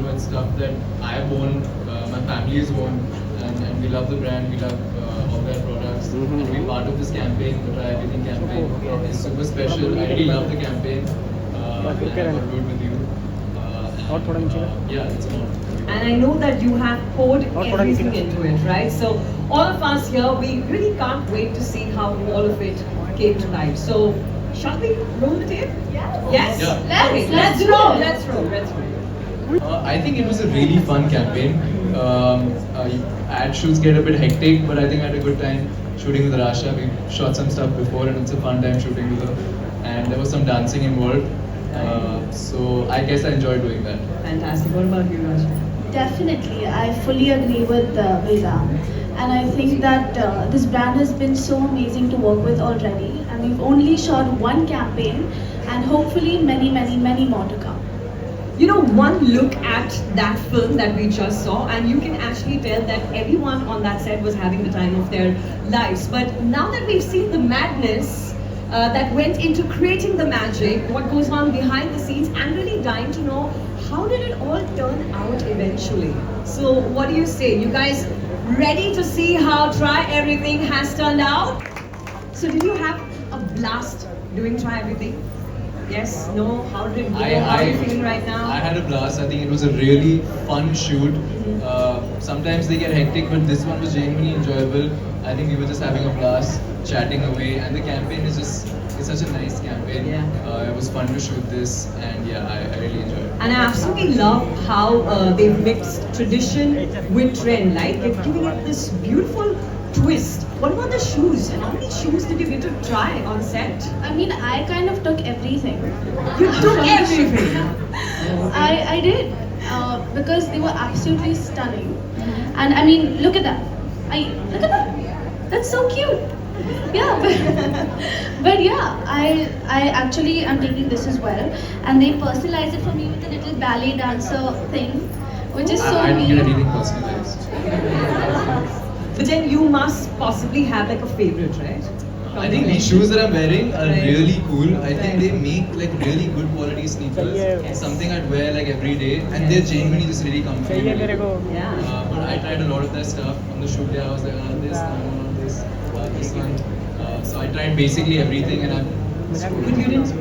know, it's stuff that I've worn, my family has worn, and we love the brand, we love all their products. And to be part of this campaign, the Try Everything campaign, is super special. I really love the campaign. And I want to do it with you. Yeah, it's on. And I know that you have poured everything into it, right? So all of us here, we really can't wait to see how all of it came to life. So shall we roll the tape? Yes. Yeah. Let's roll. I think it was a really fun campaign. Ad shoots get a bit hectic, but I think I had a good time shooting with Rasha. We shot some stuff before, and it's a fun time shooting with her. And there was some dancing involved. So I guess I enjoyed doing that. Fantastic. What about you, Rasha? Definitely, I fully agree with Veda, and I think that this brand has been so amazing to work with already, and we've only shot one campaign, and hopefully many more to come. You know, one look at that film that we just saw, and you can actually tell that everyone on that set was having the time of their lives. But now that we've seen the madness that went into creating the magic, what goes on behind the scenes, I'm really dying to know how did it all turn out eventually. So what do you say? You guys ready to see how Try Everything has turned out? So did you have a blast doing Try Everything? Yes? No? How did it go? How are you feeling right now? I had a blast. I think it was a really fun shoot. Sometimes they get hectic, but this one was genuinely enjoyable. I think we were just having a blast, chatting away, and the campaign is just, it's such a nice campaign. Yeah. It was fun to shoot this, and yeah, I really enjoyed it. And I absolutely love how they've mixed tradition with trend. Like, they're giving it this beautiful twist. What about the shoes? How many shoes did you get to try on set? I mean, I kind of took everything. You took everything. I did because they were absolutely stunning, and I mean, look at that. Look at that. That's so cute. Yeah, but yeah, I actually am taking this as well, and they personalized it for me with a little ballet dancer thing, which is so I didn't neat. get anything personalized. But then you must possibly have like a favorite, right? I think these shoes that I'm wearing are Right. really cool. I think Right. they make like really good quality sneakers. Yes. Something I'd wear like every day, and they're genuinely just really comfy. Yeah. But I tried a lot of that stuff on the shoot day. I was like, this, I want this one. So I tried basically everything, and I'm. But you didn't.